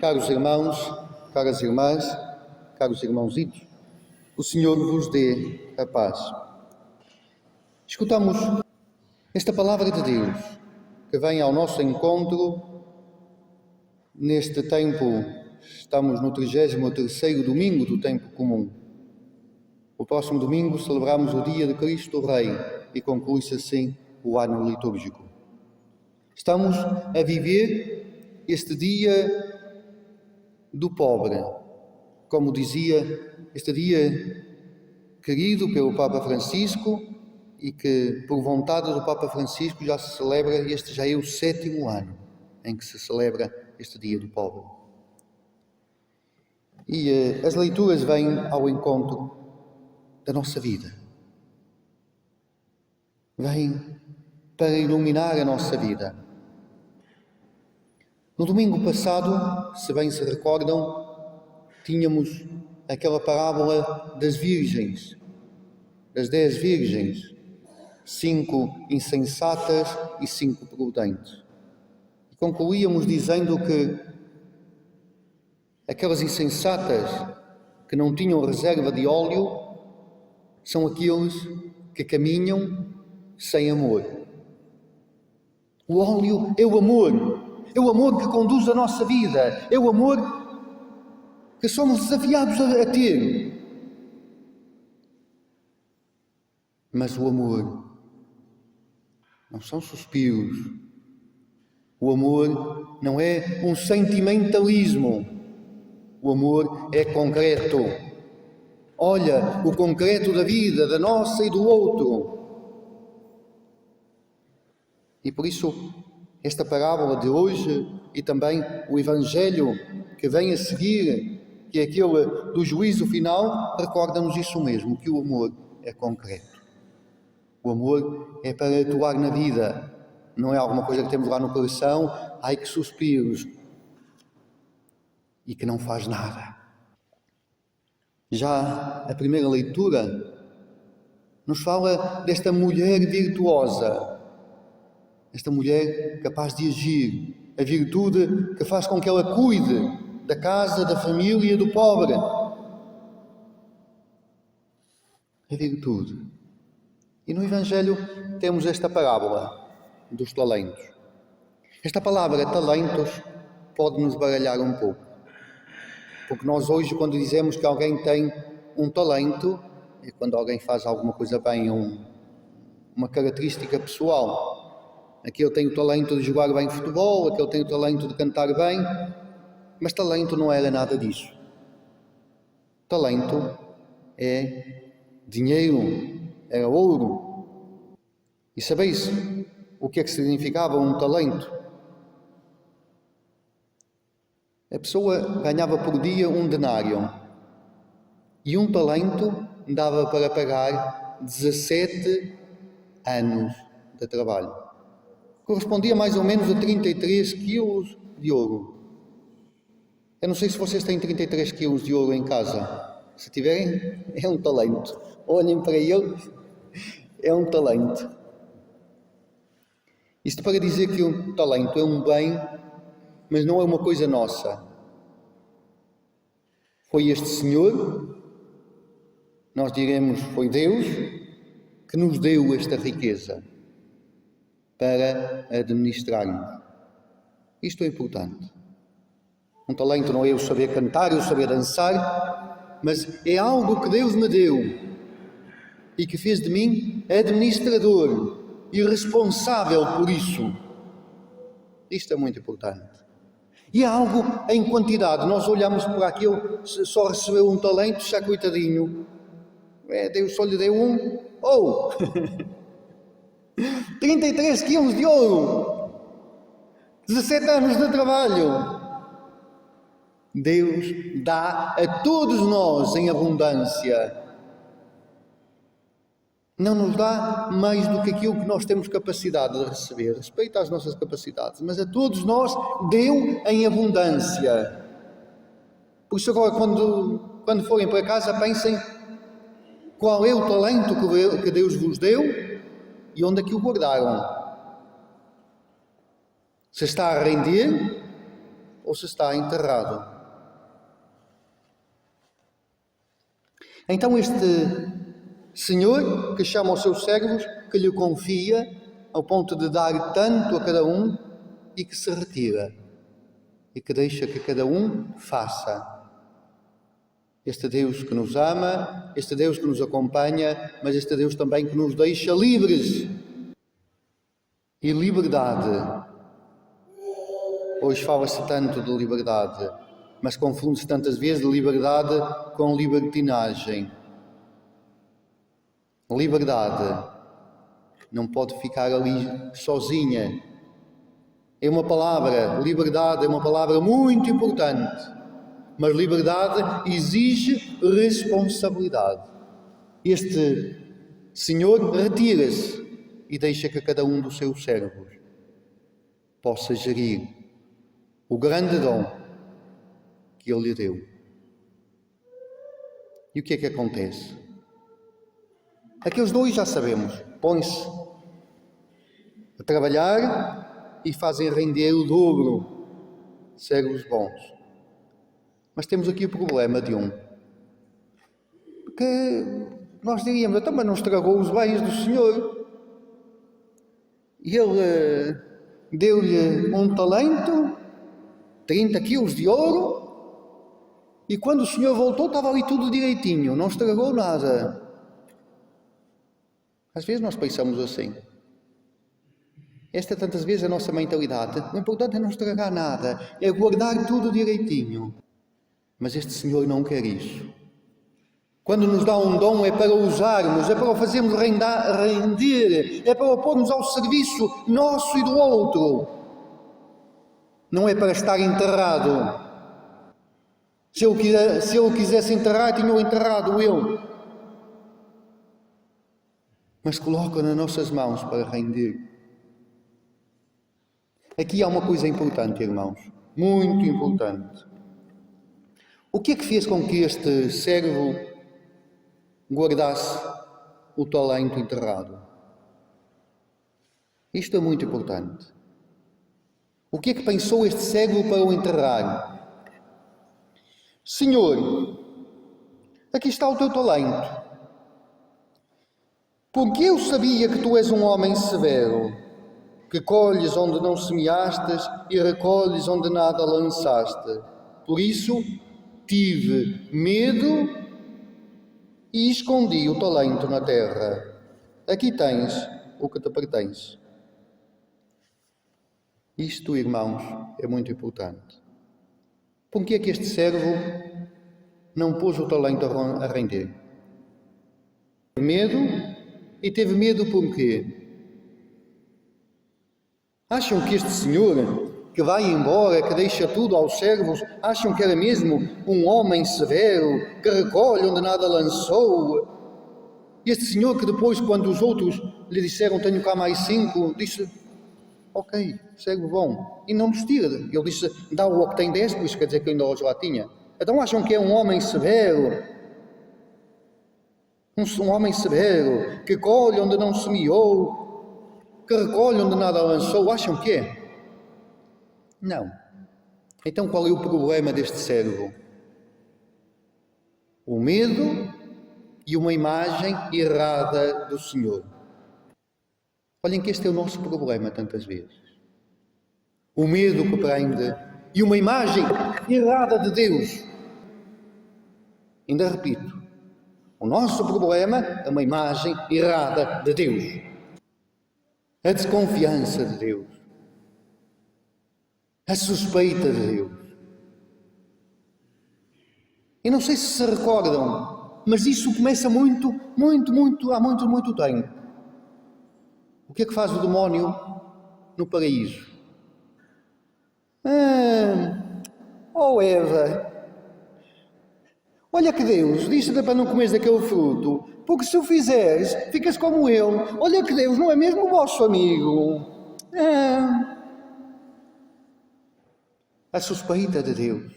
Caros irmãos, caras irmãs, caros irmãozitos, o Senhor vos dê a paz. Escutamos esta palavra de Deus que vem ao nosso encontro neste tempo. Estamos no 33º domingo do tempo comum. O próximo domingo celebramos o dia de Cristo Rei e conclui-se assim o ano litúrgico. Estamos a viver este dia do pobre, como dizia, este dia querido pelo Papa Francisco e que, por vontade do Papa Francisco, já se celebra, este já é o 7º ano em que se celebra este dia do pobre. E as leituras vêm ao encontro da nossa vida. Vêm para iluminar a nossa vida. No domingo passado, se bem se recordam, tínhamos aquela parábola das virgens, das 10 virgens, 5 insensatas e 5 prudentes. E concluíamos dizendo que aquelas insensatas que não tinham reserva de óleo são aqueles que caminham sem amor. O óleo é o amor que conduz a nossa vida, é o amor que somos desafiados a ter. Mas o amor não são suspiros, o amor não é um sentimentalismo, o amor é concreto. Olha o concreto da vida, da nossa e do outro. E por isso, esta parábola de hoje e também o Evangelho que vem a seguir, que é aquele do juízo final, recorda-nos isso mesmo, que o amor é concreto. O amor é para atuar na vida, não é alguma coisa que temos lá no coração, ai que suspiros, e que não faz nada. Já a primeira leitura nos fala desta mulher virtuosa, esta mulher capaz de agir, a virtude que faz com que ela cuide da casa, da família, do pobre. A virtude. E no Evangelho temos esta parábola dos talentos. Esta palavra talentos pode nos baralhar um pouco. Porque nós hoje, quando dizemos que alguém tem um talento, é quando alguém faz alguma coisa bem, uma característica pessoal. Aquele tem o talento de jogar bem futebol, aquele tem o talento de cantar bem, mas talento não era nada disso. Talento é dinheiro, era ouro. E sabeis o que é que significava um talento? A pessoa ganhava por dia 1 denário e um talento dava para pagar 17 anos de trabalho. Correspondia mais ou menos a 33 quilos de ouro. Eu não sei se vocês têm 33 quilos de ouro em casa. Se tiverem, é um talento. Olhem para ele, é um talento. Isto para dizer que o talento é um bem, mas não é uma coisa nossa. Foi este Senhor, nós diremos, foi Deus, que nos deu esta riqueza para administrarmos. Isto é importante. Um talento não é eu saber cantar, eu saber dançar, mas é algo que Deus me deu e que fez de mim administrador e responsável por isso. Isto é muito importante. E é algo em quantidade. Nós olhamos para aquele, só recebeu um talento, já coitadinho. Deus só lhe deu um. 33 quilos de ouro. 17 anos de trabalho. Deus dá a todos nós em abundância. Não nos dá mais do que aquilo que nós temos capacidade de receber. Respeita às nossas capacidades, mas a todos nós deu em abundância. Por isso agora, quando forem para casa, pensem qual é o talento que Deus vos deu e onde é que o guardaram. Se está a render ou se está enterrado. Então este Senhor, que chama os seus servos, que lhe confia, ao ponto de dar tanto a cada um, e que se retira, e que deixa que cada um faça. Este Deus que nos ama, este Deus que nos acompanha, mas este Deus também que nos deixa livres. E liberdade. Hoje fala-se tanto de liberdade, mas confunde-se tantas vezes de liberdade com libertinagem. Liberdade não pode ficar ali sozinha. É uma palavra, liberdade é uma palavra muito importante, mas liberdade exige responsabilidade. Este Senhor retira-se e deixa que cada um dos seus servos possa gerir o grande dom que Ele lhe deu. E o que é que acontece? Aqueles dois já sabemos, põem-se a trabalhar e fazem render o dobro, servos bons. Mas temos aqui o problema de um, que nós diríamos, então, mas não estragou os bens do Senhor. E Ele deu-lhe um talento, 30 quilos de ouro, e quando o Senhor voltou estava ali tudo direitinho, não estragou nada. Às vezes nós pensamos assim. Esta tantas vezes é a nossa mentalidade. O importante é não estragar nada, é guardar tudo direitinho. Mas este Senhor não quer isso. Quando nos dá um dom é para usarmos, é para o fazermos render, é para o pormos ao serviço nosso e do outro. Não é para estar enterrado. Se ele quisesse enterrar, tinha-o enterrado eu. Mas coloca nas nossas mãos para render. Aqui há uma coisa importante, irmãos, muito importante. O que é que fez com que este servo guardasse o talento enterrado? Isto é muito importante. O que é que pensou este servo para o enterrar? Senhor, aqui está o teu talento. Porque eu sabia que tu és um homem severo, que colhes onde não semeastes e recolhes onde nada lançaste. Por isso, tive medo e escondi o talento na terra. Aqui tens o que te pertence. Isto, irmãos, é muito importante. Por que é que este servo não pôs o talento a render? Medo. E teve medo por quê? Acham que este senhor que vai embora, que deixa tudo aos servos, acham que era mesmo um homem severo, que recolhe onde nada lançou? Este senhor que depois, quando os outros lhe disseram, tenho cá mais 5, disse, ok, servo bom, e não nos tira. Ele disse, dá-o ao que tem 10, por isso quer dizer que ainda hoje lá tinha. Então acham que é um homem severo, um homem severo, que colhe onde não semeou, que recolhe onde nada lançou, acham que é? Não. Então qual é o problema deste servo? O medo e uma imagem errada do Senhor. Olhem que este é o nosso problema tantas vezes. O medo que prende e uma imagem errada de Deus. Ainda repito. O nosso problema é uma imagem errada de Deus. A desconfiança de Deus. A suspeita de Deus. E não sei se recordam, mas isso começa há muito tempo. O que é que faz o demónio no paraíso? Eva, olha que Deus disse-te para não comeres daquele fruto, porque se o fizeres, ficas como eu. Olha que Deus não é mesmo o vosso amigo. A suspeita de Deus.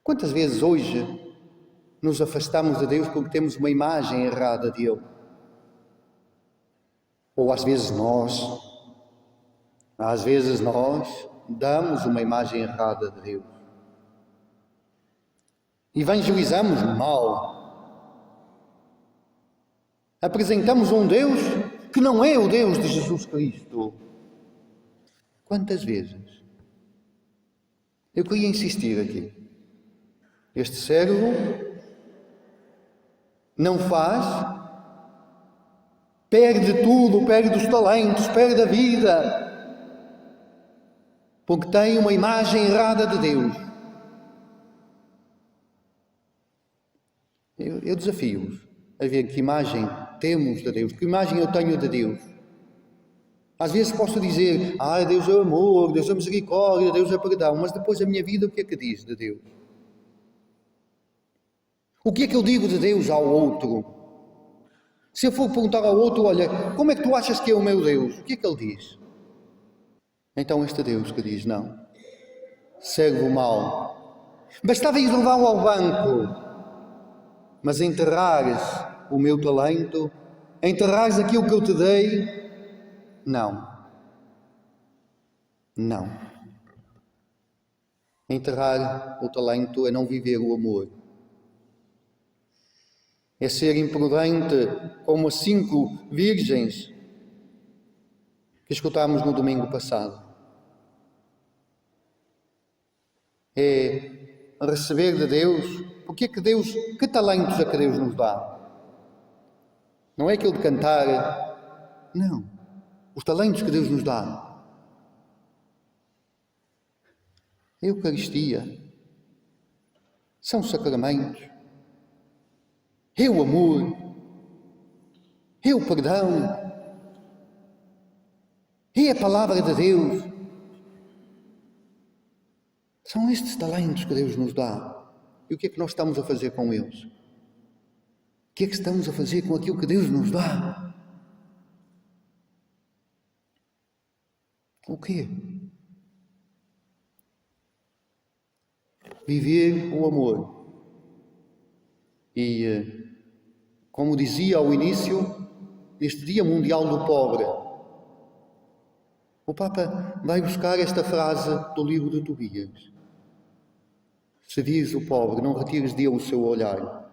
Quantas vezes hoje nos afastamos de Deus porque temos uma imagem errada de Ele? Ou às vezes nós, damos uma imagem errada de Deus. Evangelizamos mal. Apresentamos um Deus que não é o Deus de Jesus Cristo. Quantas vezes? Eu queria insistir aqui. Este servo não faz, perde tudo, perde os talentos, perde a vida, porque tem uma imagem errada de Deus. Eu desafio-vos a ver que imagem temos de Deus, que imagem eu tenho de Deus. Às vezes posso dizer, Deus é amor, Deus é misericórdia, Deus é perdão, mas depois a minha vida o que é que diz de Deus? O que é que eu digo de Deus ao outro? Se eu for perguntar ao outro, olha, como é que tu achas que é o meu Deus? O que é que ele diz? Então este Deus que diz, não, servo mau. Bastava ir levá-lo ao banco, mas enterrares o meu talento, enterrares aquilo que eu te dei, não. Não. Enterrar o talento é não viver o amor. É ser imprudente como as 5 virgens que escutámos no domingo passado. É receber de Deus, porque é que Deus, que talentos é que Deus nos dá? Não é aquilo de cantar, não. Os talentos que Deus nos dá. A Eucaristia são sacramentos. É o amor, é o perdão, é a palavra de Deus. São estes talentos que Deus nos dá. E o que é que nós estamos a fazer com eles? O que é que estamos a fazer com aquilo que Deus nos dá? O quê? Viver o amor. E, como dizia ao início, neste Dia Mundial do Pobre, o Papa vai buscar esta frase do livro de Tobias. Se diz o pobre, não retires dele o seu olhar.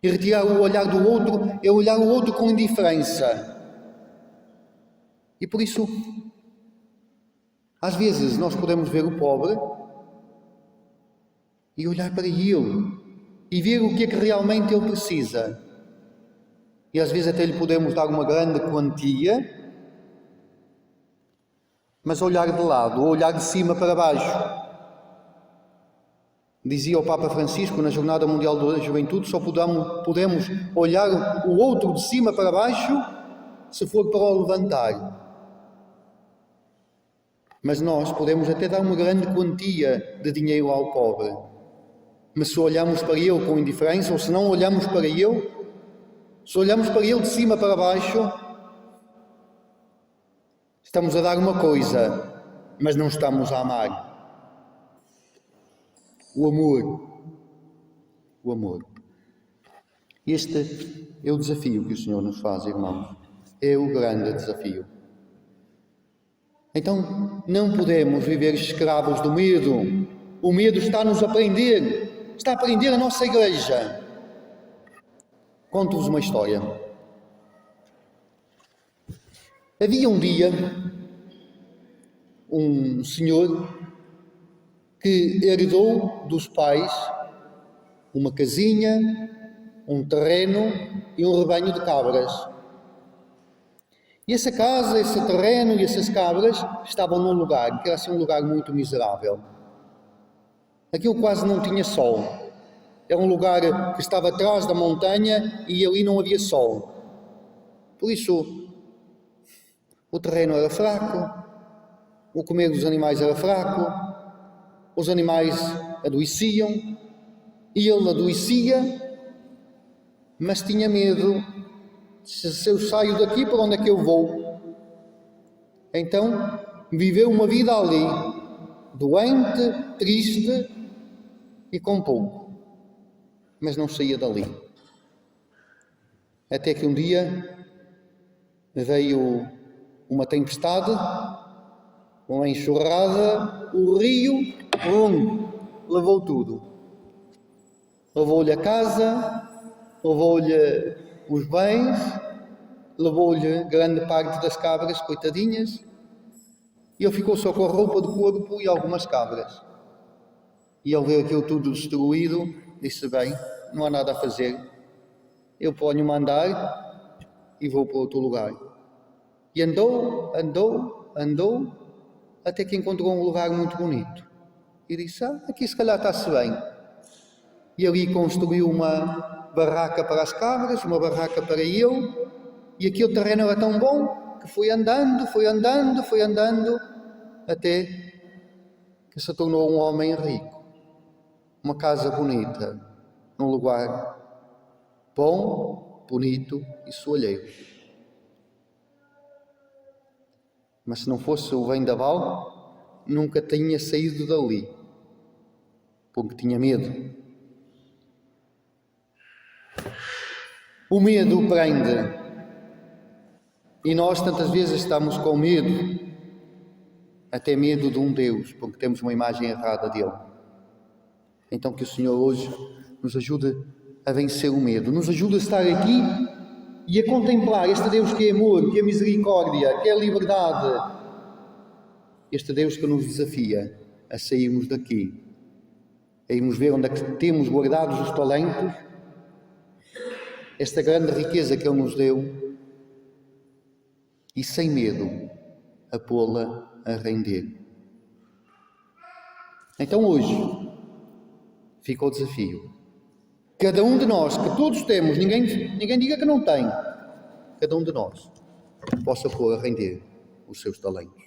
E retirar o olhar do outro é olhar o outro com indiferença. E por isso, às vezes nós podemos ver o pobre e olhar para ele e ver o que é que realmente ele precisa. E às vezes até lhe podemos dar uma grande quantia, mas olhar de lado, olhar de cima para baixo. Dizia o Papa Francisco na Jornada Mundial da Juventude, só podemos olhar o outro de cima para baixo se for para o levantar. Mas nós podemos até dar uma grande quantia de dinheiro ao pobre. Mas se olhamos para ele com indiferença, ou se não olhamos para ele, se olhamos para ele de cima para baixo, estamos a dar uma coisa, mas não estamos a amar. O amor. O amor. Este é o desafio que o Senhor nos faz, irmãos. É o grande desafio. Então, não podemos viver escravos do medo. O medo está-nos a prender. Está a prender a nossa igreja. Conto-vos uma história. Havia um dia um senhor que herdou dos pais uma casinha, um terreno e um rebanho de cabras. E essa casa, esse terreno e essas cabras estavam num lugar que era assim um lugar muito miserável. Aquilo quase não tinha sol. Era um lugar que estava atrás da montanha e ali não havia sol. Por isso, o terreno era fraco, o comer dos animais era fraco, os animais adoeciam e ele adoecia, mas tinha medo. Se eu saio daqui, para onde é que eu vou? Então, viveu uma vida ali, doente, triste e com pouco, mas não saía dali. Até que um dia veio uma tempestade uma enxurrada, o rio, levou tudo. Levou-lhe a casa, levou-lhe os bens, levou-lhe grande parte das cabras, coitadinhas, e ele ficou só com a roupa do corpo e algumas cabras. E ao ver aquilo tudo destruído, disse: bem, não há nada a fazer, eu ponho-me a andar e vou para outro lugar. E andou, até que encontrou um lugar muito bonito. E disse: aqui se calhar está-se bem. E ali construiu uma barraca para as cabras, uma barraca para ele, e aquele terreno era tão bom que foi andando, até que se tornou um homem rico. Uma casa bonita, num lugar bom, bonito e soalheiro. Mas se não fosse o vendaval, nunca tinha saído dali, porque tinha medo. O medo prende, e nós tantas vezes estamos com medo, até medo de um Deus, porque temos uma imagem errada dele. Então que o Senhor hoje nos ajude a vencer o medo, nos ajude a estar aqui e a contemplar este Deus que é amor, que é misericórdia, que é liberdade, este Deus que nos desafia a sairmos daqui, a irmos ver onde é que temos guardados os talentos, esta grande riqueza que Ele nos deu, e sem medo a pô-la a render. Então hoje fica o desafio. Cada um de nós, que todos temos, ninguém diga que não tem, cada um de nós possa pôr a render os seus talentos.